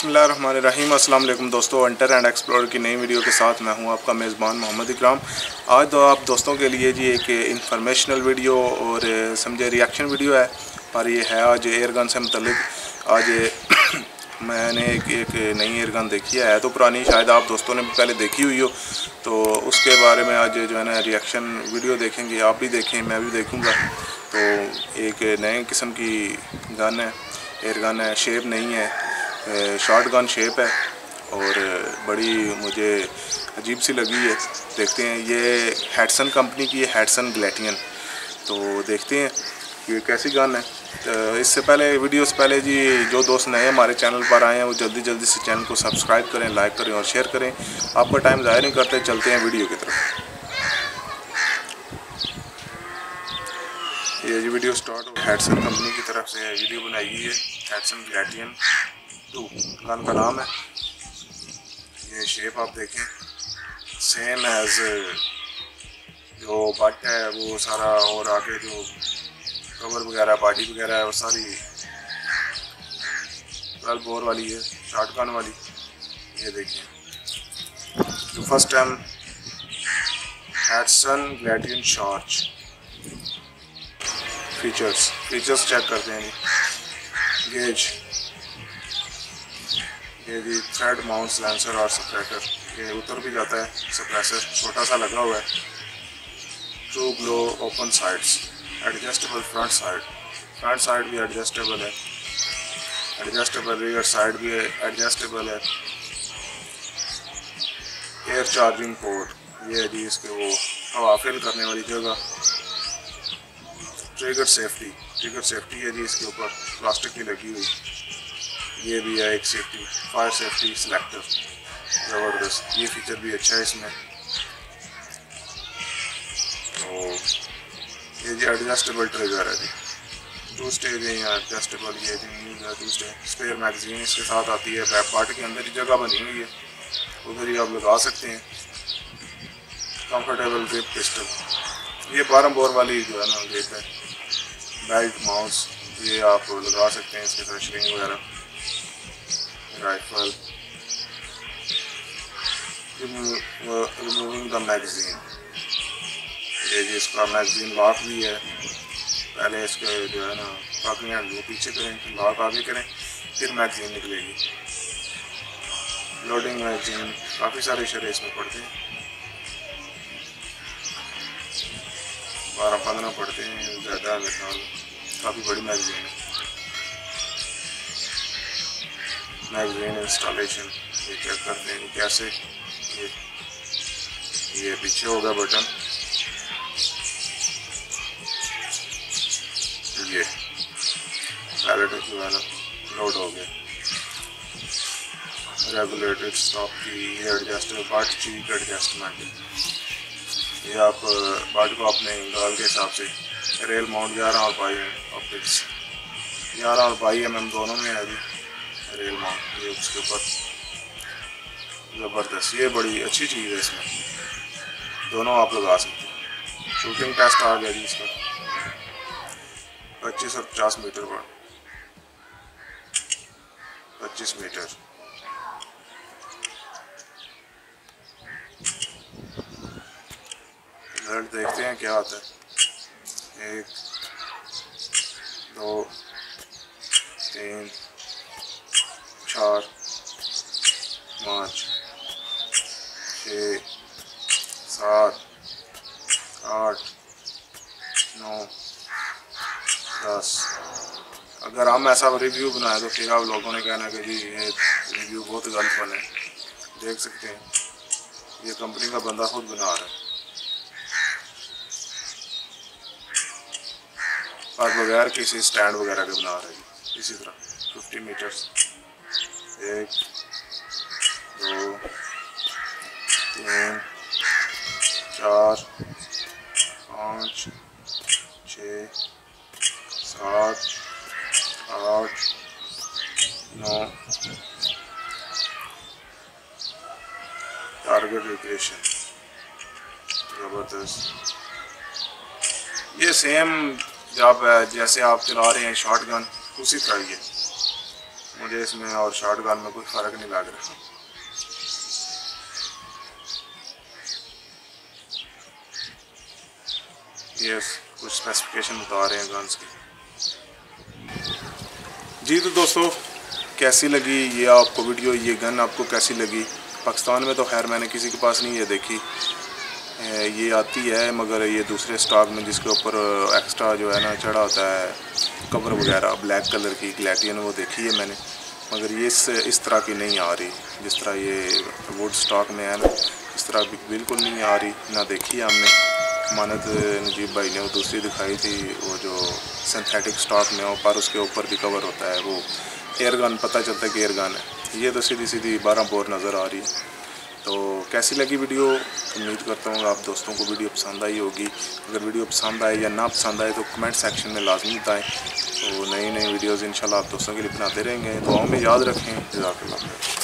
बिस्मिल्लाहिर्रहमानिर्रहीम। अस्सलाम वालेकुम दोस्तों, हंटर एंड एक्सप्लोरर की नई वीडियो के साथ मैं हूं आपका मेज़बान मोहम्मद इकराम। आज तो आप दोस्तों के लिए जी एक इंफॉर्मेशनल वीडियो और समझे रिएक्शन वीडियो है, पर ये है आज एयरगन से मुतल्लिक। आज मैंने एक नई एयरगन देखी है तो पुरानी, शायद आप दोस्तों ने भी पहले देखी हुई हो, तो उसके बारे में आज जो है ना रिएक्शन वीडियो देखेंगे। आप भी देखें, मैं भी देखूँगा। तो एक नए किस्म की गन है, एयरगन है, शेप नहीं है, शॉर्ट गन शेप है और बड़ी मुझे अजीब सी लगी है। देखते हैं, ये हैडसन कंपनी की है, हैडसन ग्लैटियन। तो देखते हैं कि कैसी गन है। तो इससे पहले, वीडियो से पहले जी, जो दोस्त नए हमारे चैनल पर आए हैं वो जल्दी से चैनल को सब्सक्राइब करें, लाइक करें और शेयर करें। आपका टाइम ज़ाया नहीं करते, चलते हैं वीडियो की तरफ। ये जी वीडियो स्टार्ट हैडसन कंपनी की तरफ से वीडियो बनाई गई है। हैडसन ग्लैटियन 2 गन का नाम है। ये शेप आप देखें, सेम एज जो बट है वो सारा, और आगे जो कवर वगैरह, बॉडी वगैरह है वो सारी 12 बोर वाली है, शॉर्ट गन वाली। ये देखिए, जो फर्स्ट टाइम हैडसन ग्लैटियन शॉर्ट। फीचर्स चेक करते हैं जी। गेज, ये जी थ्रेड माउंट सेंसर और सप्रेटर, ये उतर भी जाता है। सप्रेसर छोटा सा लगा हुआ है। True glow open sides, adjustable front side भी एडजस्टेबल है, एडजस्टेबल रियर साइड भी एडजस्टेबल है। एयर चार्जिंग पोर्ट, ये है जी इसके वो हवा फिल करने वाली जगह। ट्रिगर सेफ्टी है जी, इसके ऊपर प्लास्टिक की लगी हुई। ये भी है एक सेफ्टी, फायर सेफ्टी सिलेक्टर, ज़बरदस्त। ये फीचर भी अच्छा है इसमें। तो ये जी एडजस्टेबल ट्रिगर है जी, 2 स्टेज है यहाँ एडजस्टेबल। ये जी 2 स्टेज। स्पेयर मैगजीन इसके साथ आती है। बैक पार्ट के अंदर ही जगह बनी हुई है, उधर ही आप लगा सकते हैं। कंफर्टेबल ग्रिप पिस्टल, ये 12 बोर वाली जो है ना ग्रिप है। बेल्ट माउस, ये आप लगा सकते हैं इसके साथ, स्ट्रिंग वगैरह। राइफल, रिमूविंग द मैगजीन, ये जी इसका मैगजीन लॉक भी है। पहले इसके जो है ना पकड़ियाँ वो पीछे करें, लॉक आगे करें, फिर मैगजीन निकलेगी। लोडिंग मैगजीन, काफ़ी सारे इशारे इसमें पड़ते हैं, 12-15 पड़ते हैं ज़्यादा मेरे ख्याल। काफ़ी बड़ी मैगजीन है। मैगजीन इंस्टॉलेशन, ये चेक करते हैं कैसे। ये पीछे होगा बटन, ये पैलेट जो है ना लोड हो गया। रेगुलेटेड स्टॉप की, ये एडजस्टेबल बट चीक एडजस्टमेंट, ये आप बट को अपने गाल के हिसाब से। रेल माउंट 11 और 22 ऑप्टिक्स, 11 और 22 mm दोनों में है जी रेल माउंट। ये उसके ऊपर ज़बरदस्त, ये बड़ी अच्छी चीज़ है इसमें, दोनों आप लगा सकते हैं। शूटिंग टेस्ट आ गया जी इसका, 25 और 50 मीटर पर, 25 मीटर। रिजल्ट देखते हैं क्या आता है। 1 2 3 4 5 6 7 8 9 10। अगर हम ऐसा रिव्यू बनाए तो फिर आप लोगों ने कहना कि जी ये रिव्यू बहुत गलत बने। देख सकते हैं, ये कंपनी का बंदा खुद बना रहा है, पर बगैर किसी स्टैंड वगैरह के बना रहे हैं। इसी तरह 50 मीटर्स, 1 2 3 4 5 6 7 8 9। टारगेट लोकेशन, ज़बरदस्त। ये सेम जब जैसे आप चला रहे हैं शॉटगन, उसी तरह ही है। मुझे इसमें और शॉर्ट गन में कोई फ़र्क नहीं लग रहा। ये कुछ स्पेसिफिकेशन बता रहे हैं गन्स की। जी तो दोस्तों, कैसी लगी ये आपको वीडियो, ये गन आपको कैसी लगी? पाकिस्तान में तो खैर मैंने किसी के पास नहीं ये देखी, ये आती है मगर ये दूसरे स्टॉक में जिसके ऊपर एक्स्ट्रा जो है ना चढ़ा होता है कवर वगैरह ब्लैक कलर की ग्लैटियन, वो देखी है मैंने, मगर ये इस तरह की नहीं आ रही जिस तरह ये वुड स्टॉक में है ना, इस तरह की बिल्कुल नहीं आ रही, ना देखी है हमने। मानद नजीब भाई ने वो दूसरी दिखाई थी, वो जो सिंथेटिक स्टॉक में हो पर उसके ऊपर भी कवर होता है, वो एयर गन, पता चलता है कि एयर गन है। ये तो सीधी सीधी 12 बोर नज़र आ रही है। तो कैसी लगी वीडियो? उम्मीद करता हूँ आप दोस्तों को वीडियो पसंद आई होगी। अगर वीडियो पसंद आए या ना पसंद आए तो कमेंट सेक्शन में लाजमी बताएं। तो नई वीडियोज़ इंशाल्लाह आप दोस्तों के लिए बनाते रहेंगे। दुआओं में याद रखें। जज़ाकल्लाह।